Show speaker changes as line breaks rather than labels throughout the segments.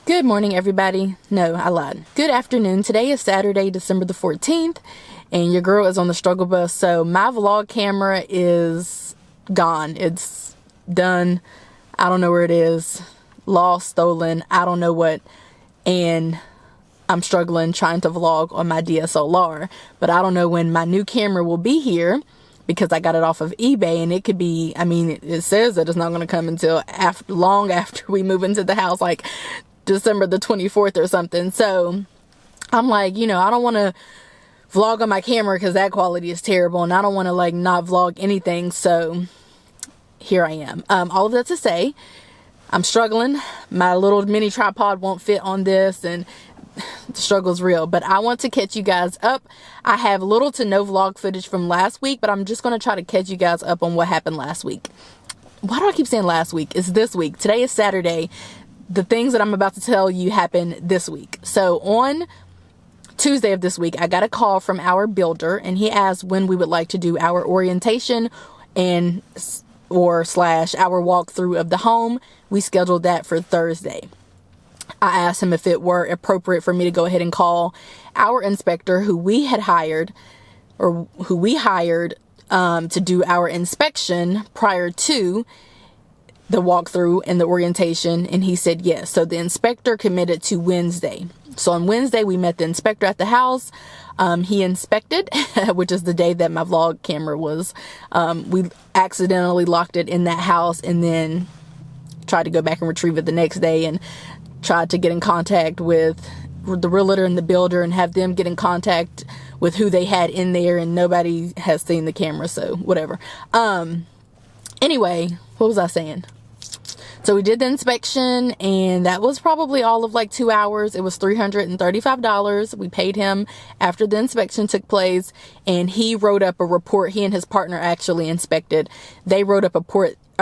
Good morning, everybody. No, I lied. Good afternoon. Today is Saturday, December the 14th, and your girl is on the struggle bus. So my vlog camera is gone. It's done. I don't know where it is. Lost, stolen, I don't know what. And I'm struggling trying to vlog on my DSLR. But I don't know when my new camera will be here, because I got it off of eBay, and it could be, I mean, it says that it's not going to come until long after we move into the house, like December the 24th or something. So I'm like, I don't want to vlog on my camera because that quality is terrible, and I don't want to like not vlog anything. So here I am. All of that to say, I'm struggling. My little mini tripod won't fit on this, and the struggle's real. But I want to catch you guys up. I have little to no vlog footage from last week, but I'm just going to try to catch you guys up on what happened last week. Why do I keep saying last week? It's this week. Today is Saturday. The things that I'm about to tell you happened this week. So on Tuesday of this week, I got a call from our builder, and he asked when we would like to do our orientation and or / our walkthrough of the home. We scheduled that for Thursday. I asked him if it were appropriate for me to go ahead and call our inspector who we hired to do our inspection prior to the walkthrough and the orientation, and he said yes. So the inspector committed to Wednesday. So on Wednesday, we met the inspector at the house. He inspected, which is the day that my vlog camera was. We accidentally locked it in that house and then tried to go back and retrieve it the next day, and tried to get in contact with the realtor and the builder and have them get in contact with who they had in there, and nobody has seen the camera, so whatever. Anyway, what was I saying? So we did the inspection, and that was probably all of like 2 hours. It was $335. We paid him after the inspection took place, and he wrote up a report. He and his partner actually inspected. They wrote up a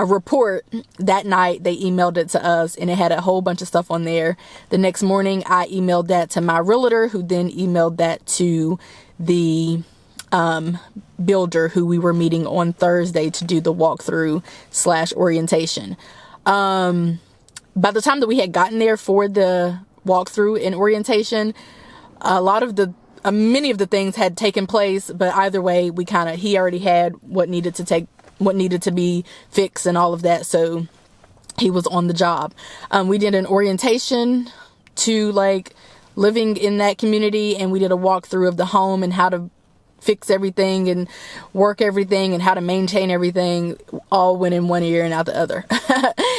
report that night. They emailed it to us, and it had a whole bunch of stuff on there. The next morning, I emailed that to my realtor, who then emailed that to the builder who we were meeting on Thursday to do the walkthrough / orientation. By the time that we had gotten there for the walkthrough and orientation, many of the things had taken place, but either way, he already had what needed to be fixed and all of that. So he was on the job. We did an orientation to like living in that community, and we did a walkthrough of the home and how to fix everything and work everything and how to maintain everything. All went in one ear and out the other.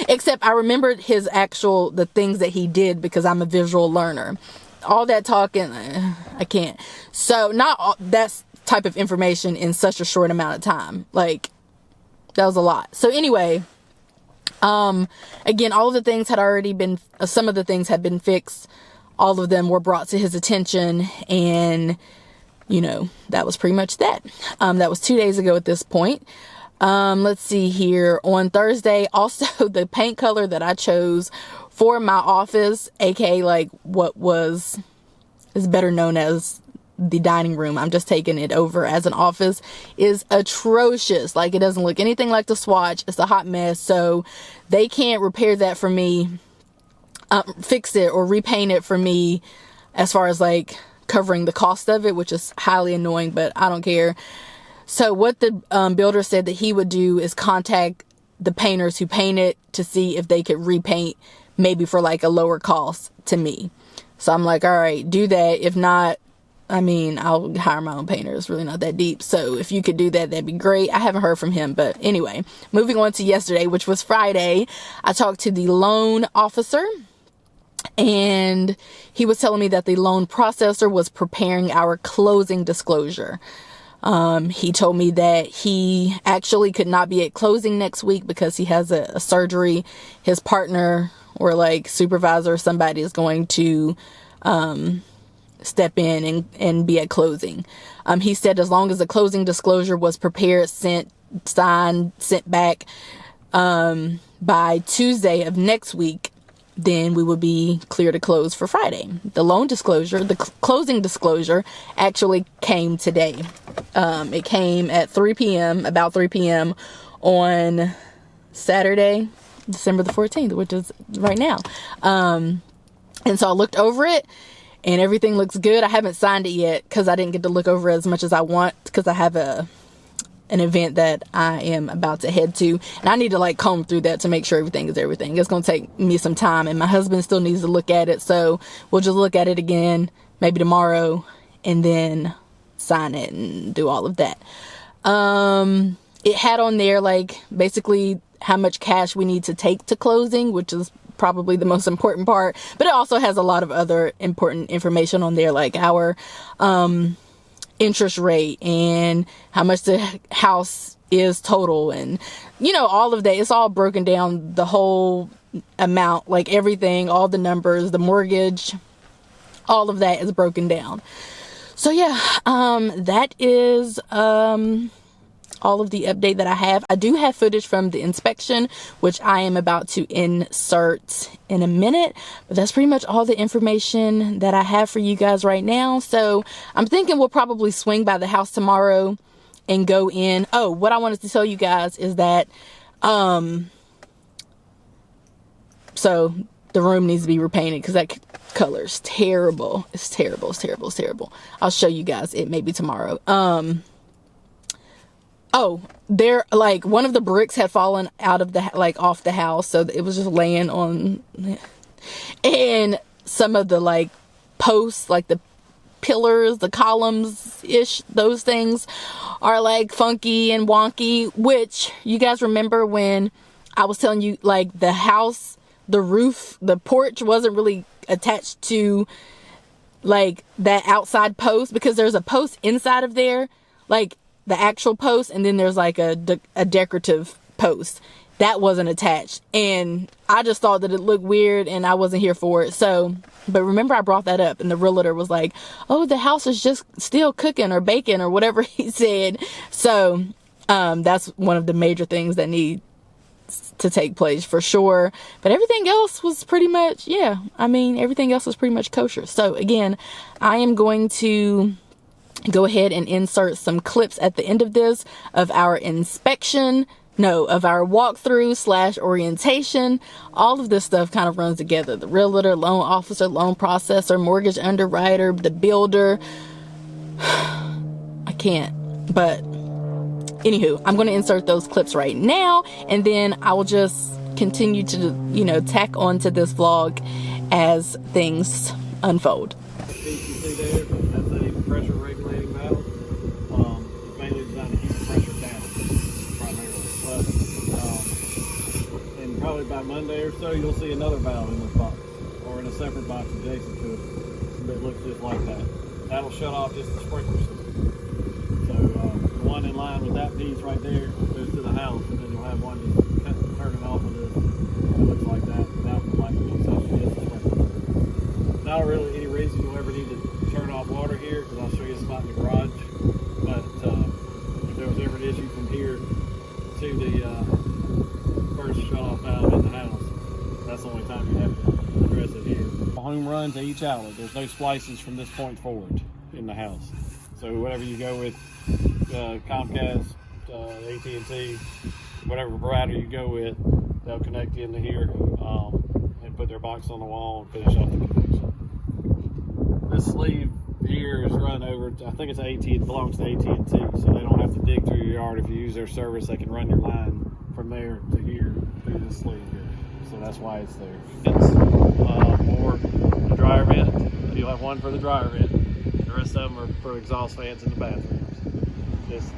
Except I remembered the things that he did, because I'm a visual learner. All that talking, I can't. So not all that type of information in such a short amount of time. Like, that was a lot. So anyway, again, all of the things had already been, some of the things had been fixed. All of them were brought to his attention, and that was pretty much that. That was 2 days ago at this point. Let's see here. On Thursday, also, the paint color that I chose for my office, aka like what is better known as the dining room, I'm just taking it over as an office, is atrocious. Like, it doesn't look anything like the swatch. It's a hot mess. So they can't repair that for me, fix it or repaint it for me, as far as like covering the cost of it, which is highly annoying, but I don't care. So what the builder said that he would do is contact the painters who paint it to see if they could repaint, maybe for like a lower cost to me. So I'm like, all right, do that. If not, I mean, I'll hire my own painter. It's really not that deep. So if you could do that, that'd be great. I haven't heard from him, but anyway, moving on to yesterday, which was Friday, I talked to the loan officer, and he was telling me that the loan processor was preparing our closing disclosure. He told me that he actually could not be at closing next week because he has a surgery. His partner or like supervisor or somebody is going to step in and be at closing. He said as long as the closing disclosure was prepared, signed, sent back by Tuesday of next week, then we would be clear to close for Friday. The closing disclosure actually came today. It came at about 3 p.m. on Saturday, December the 14th, which is right now. And so I looked over it and everything looks good. I haven't signed it yet because I didn't get to look over it as much as I want, because I have an event that I am about to head to, and I need to like comb through that to make sure everything is everything. It's going to take me some time, and my husband still needs to look at it, so we'll just look at it again maybe tomorrow and then sign it and do all of that. It had on there like basically how much cash we need to take to closing, which is probably the most important part, but it also has a lot of other important information on there, like our interest rate and how much the house is total, and all of that. It's all broken down, the whole amount, like everything, all the numbers, the mortgage, all of that is broken down. So yeah, that is all of the update that I have. I do have footage from the inspection, which I am about to insert in a minute, but that's pretty much all the information that I have for you guys right now. So I'm thinking we'll probably swing by the house tomorrow and go in. Oh, what I wanted to tell you guys is that, so the room needs to be repainted because that color is terrible. It's terrible. It's terrible. It's terrible. I'll show you guys it maybe tomorrow. Oh, there, like, one of the bricks had fallen out of the, like, off the house. So it was just laying on, and some of the, like, posts, like the pillars, the columns-ish, those things are, like, funky and wonky, which you guys remember when I was telling you, like, the house, the roof, the porch wasn't really attached to, like, that outside post, because there's a post inside of there, like, the actual post, and then there's like a decorative post that wasn't attached, and I just thought that it looked weird and I wasn't here for it. So, but remember I brought that up, and the realtor was like, oh, the house is just still cooking or baking or whatever he said. So that's one of the major things that need to take place for sure. But everything else was pretty much, yeah, I mean, everything else was pretty much kosher. So again, I am going to go ahead and insert some clips at the end of this of our inspection, of our walkthrough / orientation. All of this stuff kind of runs together. The realtor, loan officer, loan processor, mortgage underwriter, the builder. I can't, but anywho, I'm going to insert those clips right now, and then I will just continue to, tack on to this vlog as things unfold.
Pressure regulating valve. It's mainly designed to keep the pressure down, primarily. But and probably by Monday or so, you'll see another valve in this box, or in a separate box adjacent to it that looks just like that. That'll shut off just the sprinkler system. So the one in line with that piece right there goes to the house, and then you'll have one just turning off of this. It looks like that. Without the light piece, that's just the sprinkler system. Not really any reason you'll ever need to turn off water here, because I'll show you a spot in the garage. But if there was ever an issue from here to the first shut-off valve in the house, that's the only time you have to address it here. A home run to each outlet. There's no splices from this point forward in the house. So whatever you go with, Comcast, AT&T, whatever provider you go with, they'll connect you into here and put their box on the wall and finish off the connection. This sleeve here is run over, I think it's AT&T, it belongs to AT&T, so they don't have to dig through your yard. If you use their service, they can run your line from there to here through this sleeve here. So that's why it's there. It's or the dryer vent. You'll have one for the dryer vent. The rest of them are for exhaust fans in the bathrooms.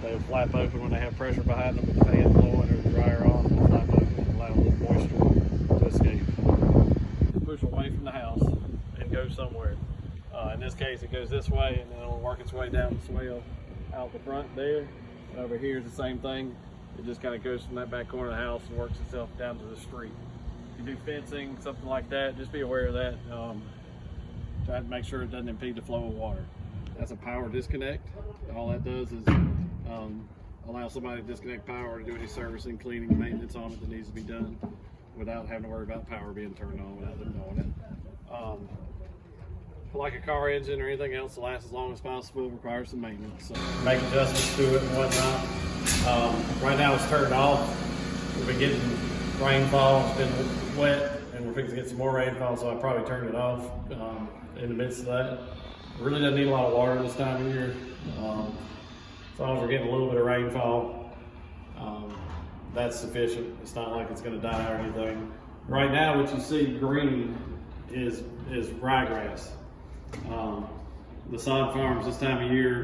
They'll flap open when they have pressure behind them with the fan blowing or the dryer on. They'll flap open and allow a little moisture to escape. Push away from the house and go somewhere. In this case, it goes this way, and then it'll work its way down the swale out the front there. And over here is the same thing. It just kind of goes from that back corner of the house and works itself down to the street. If you do fencing, something like that, just be aware of that. Try to make sure it doesn't impede the flow of water. That's a power disconnect. All that does is allow somebody to disconnect power to do any servicing, cleaning, maintenance on it that needs to be done without having to worry about power being turned on without them knowing it. Like a car engine or anything else to last as long as possible, requires some maintenance. So make adjustments to it and whatnot. Right now it's turned off. We've been getting rainfall, it's been wet, and we're fixing to get some more rainfall, so I probably turned it off in the midst of that. It really doesn't need a lot of water this time of year. As long as we're getting a little bit of rainfall, that's sufficient. It's not like it's going to die or anything. Right now, what you see green is ryegrass. The sod farms this time of year,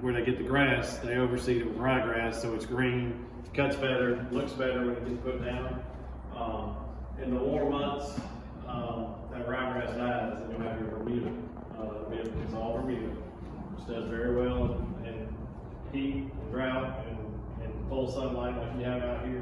where they get the grass, they overseed it with ryegrass, so it's green, cuts better, looks better when it gets put down. In the warm months, that ryegrass dies, and you'll have your Bermuda. It's all Bermuda, which does very well in heat, drought, and full sunlight like you have out here.